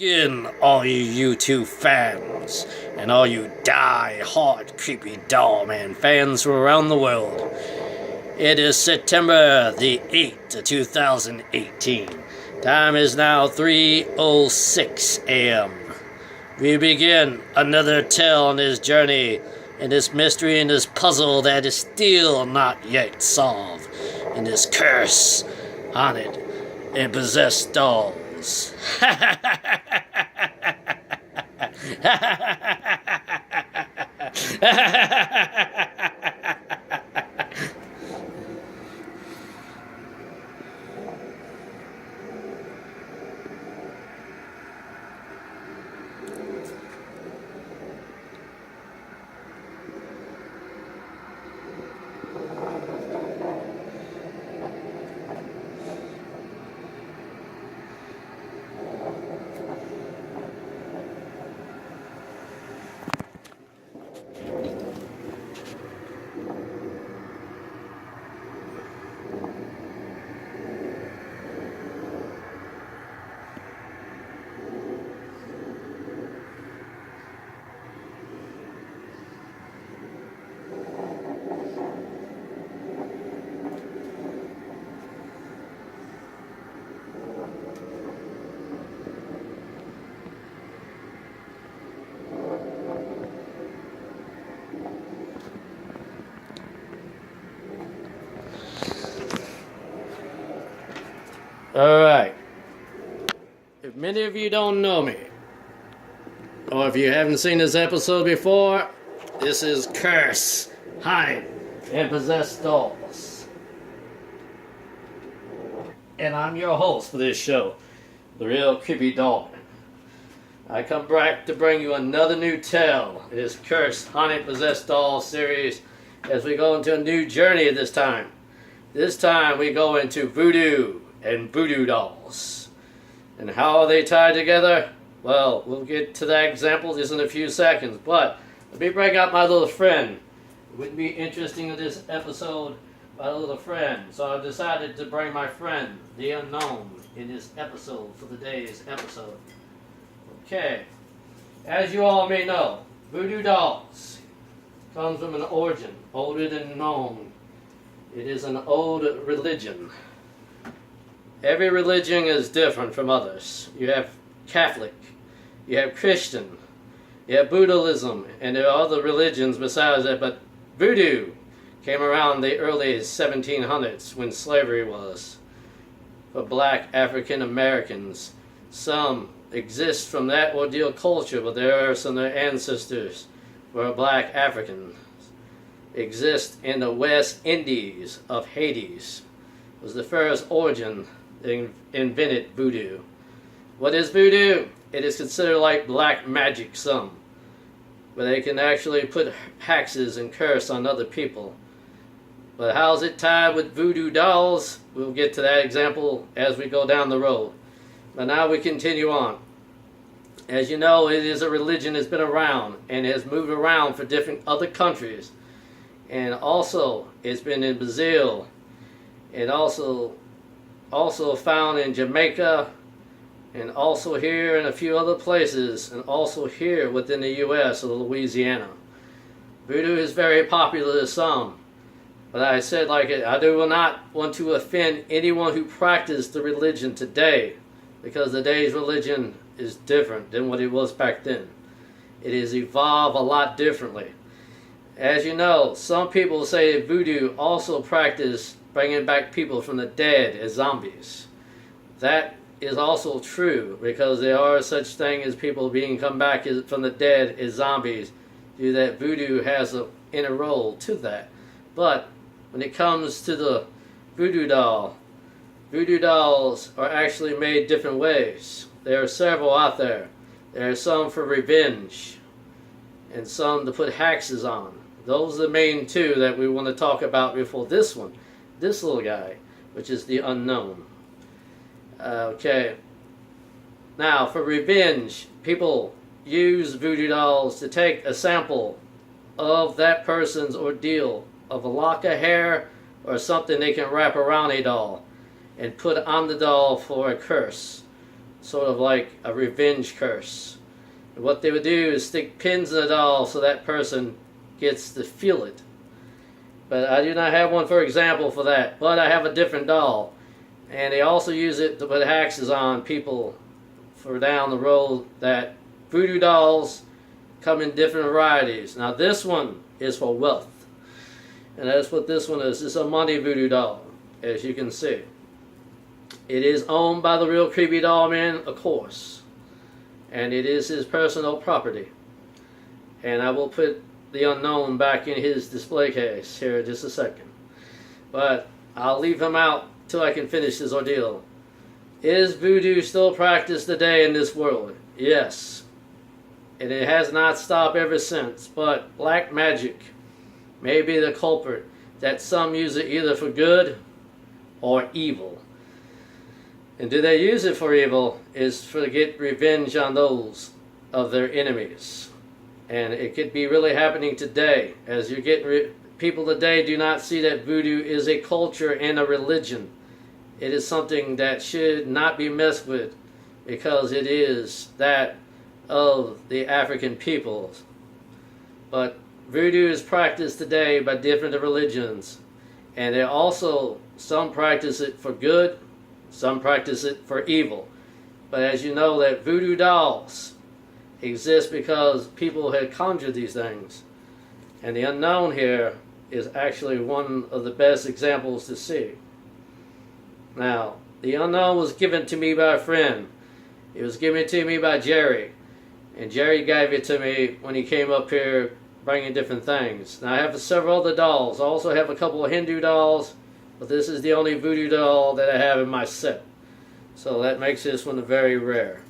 Again, all you YouTube fans, and all you die-hard creepy doll man fans from around the world. It is September the 8th, 2018. Time is now 3:06 a.m. We begin another tale on this journey, and this mystery and this puzzle that is still not yet solved, and this curse, haunted, and possessed dolls. Alright, if many of you don't know me, or if you haven't seen this episode before, this is Curse, Hide, and Possessed Dolls. And I'm your host for this show, the real creepy doll. I come back to bring you another new tale. It is Curse, Haunted, Possessed Doll series as we go into a new journey this time. This time we go into Voodoo and Voodoo dolls. And how are they tied together? Well, we'll get to that example just in a few seconds, but let me bring out my little friend. It wouldn't be interesting in this episode, my little friend. So I decided to bring my friend, the unknown, in this episode for today's episode. Okay, as you all may know, Voodoo dolls comes from an origin older than known. It is an old religion. Every religion is different from others. You have Catholic, you have Christian, you have Buddhism, and there are other religions besides that, but Voodoo came around the early 1700s when slavery was for black African Americans. Some exist from that ordeal culture, but there are some of their ancestors were black Africans. Exist in the West Indies of Hades. It was the first origin that invented voodoo. What is voodoo? It is considered like black magic some, where they can actually put hexes and curse on other people. But how is it tied with voodoo dolls? We'll get to that example as we go down the road. But now we continue on. As you know, it is a religion that's been around and has moved around for different other countries. And also, it's been in Brazil, and also found in Jamaica, and also here in a few other places, and also here within the U.S. or Louisiana. Voodoo is very popular to some, but I said I do not want to offend anyone who practiced the religion today, because today's religion is different than what it was back then. It has evolved a lot differently. As you know, some people say voodoo also practice bringing back people from the dead as zombies. That is also true, because there are such thing as people being come back from the dead as zombies. Do that voodoo has an inner role to that. But when it comes to the voodoo doll, voodoo dolls are actually made different ways. There are several out there. There are some for revenge, and some to put hexes on. Those are the main two that we want to talk about before this one. This little guy, which is the unknown. Okay. Now, for revenge, people use voodoo dolls to take a sample of that person's ordeal, of a lock of hair or something they can wrap around a doll and put on the doll for a curse sort of like a revenge curse. And what they would do is stick pins in the doll so that person gets to feel it. But I do not have one for example for that, but I have a different doll. And they also use it to put hexes on people for down the road. That voodoo dolls come in different varieties. Now this one is for wealth. And that's what this one is. It's a money voodoo doll, as you can see. It is owned by the real Creepy Doll Man, of course. And it is his personal property. And I will put the unknown back in his display case here in just a second. But I'll leave him out till I can finish this ordeal. Is voodoo still practiced today in this world? Yes. And it has not stopped ever since. But black magic may be the culprit, that some use it either for good or evil. And do they use it for evil? Is for to get revenge on those of their enemies. And it could be really happening today, as you're getting people today do not see that voodoo is a culture and a religion. It is something that should not be messed with, because it is that of the African peoples. But voodoo is practiced today by different religions, and they also, some practice it for good, some practice it for evil. But as you know, that voodoo dolls exist because people had conjured these things. And the unknown here is actually one of the best examples to see. Now, the unknown was given to me by a friend. It was given to me by Jerry. And Jerry gave it to me when he came up here bringing different things. Now I have several other dolls. I also have a couple of Hindu dolls, but this is the only voodoo doll that I have in my set. So that makes this one very rare.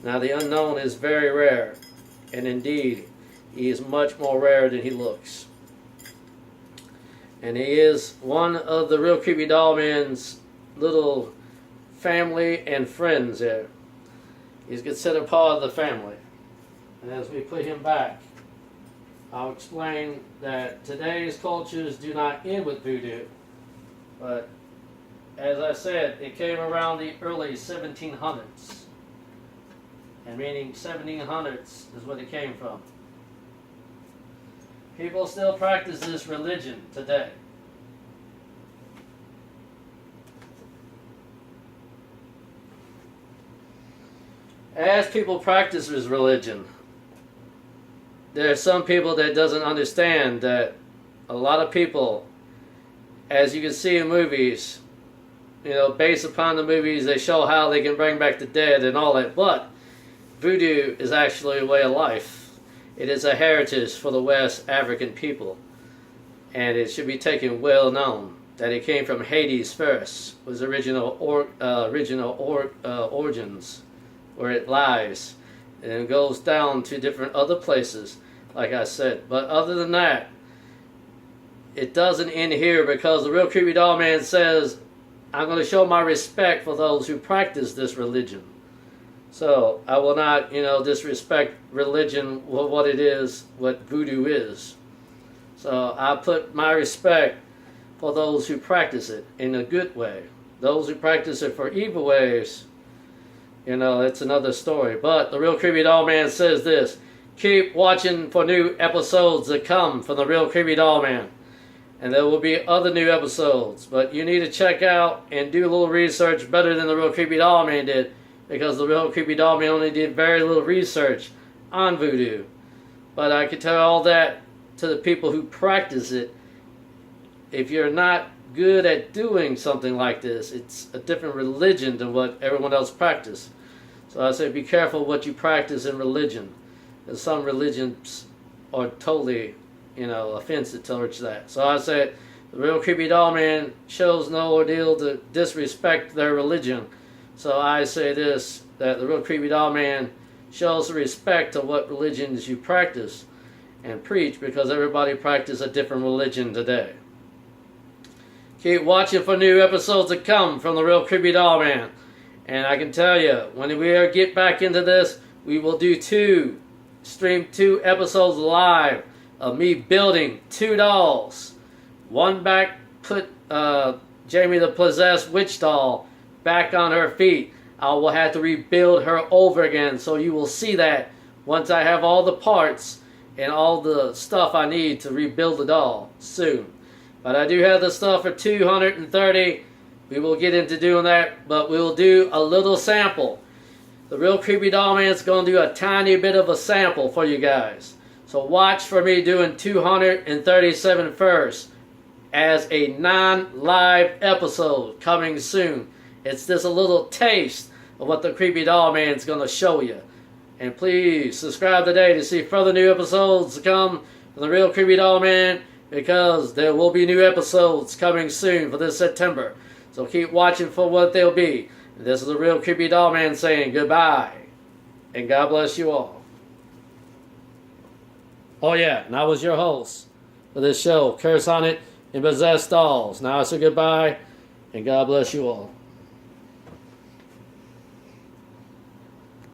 Now the unknown is very rare, and indeed he is much more rare than he looks. And he is one of the real Creepy Doll Man's little family and friends there. He's considered part of the family. And as we put him back, I'll explain that today's cultures do not end with voodoo, but as I said, it came around the early 1700s. And meaning 1700s is what it came from. People still practice this religion today. As people practice this religion, there are some people that doesn't understand that a lot of people, as you can see in movies, you know, based upon the movies, they show how they can bring back the dead and all that, but voodoo is actually a way of life. It is a heritage for the West African people, and it should be taken well known that it came from Hades first, was original origins, where it lies, and it goes down to different other places, like I said. But other than that, it doesn't end here, because the real Creepy Doll Man says, I'm going to show my respect for those who practice this religion. So I will not, disrespect religion, what it is, what voodoo is. So I put my respect for those who practice it in a good way. Those who practice it for evil ways, it's another story. But the real Creepy Doll Man says this: keep watching for new episodes that come from the real Creepy Doll Man. And there will be other new episodes. But you need to check out and do a little research better than the real Creepy Doll Man did, because the real Creepy Doll Man only did very little research on voodoo. But I can tell all that to the people who practice it. If you're not good at doing something like this, it's a different religion than what everyone else practices. So I say be careful what you practice in religion. Because some religions are totally, offensive towards that. So I say the real Creepy Doll Man shows no ordeal to disrespect their religion. So I say this, that the real Creepy Doll Man shows the respect to what religions you practice and preach, because everybody practices a different religion today. Keep watching for new episodes to come from the real Creepy Doll Man. And I can tell you, when we get back into this, we will stream 2 episodes live of me building 2 dolls. One back, put Jamie the Possessed Witch doll back on her feet. I will have to rebuild her over again. So you will see that once I have all the parts and all the stuff I need to rebuild the doll soon. But I do have the stuff for 230. We will get into doing that, but we will do a little sample. The Real Creepy Doll Man is going to do a tiny bit of a sample for you guys. So watch for me doing 237 first as a non-live episode coming soon. It's just a little taste of what the Creepy Doll Man is going to show you. And please subscribe today to see further new episodes to come from the Real Creepy Doll Man, because there will be new episodes coming soon for this September. So keep watching for what they'll be. This is the Real Creepy Doll Man saying goodbye. And God bless you all. Oh yeah, and I was your host for this show, Curse Haunted and Possessed Dolls. Now I say goodbye, and God bless you all.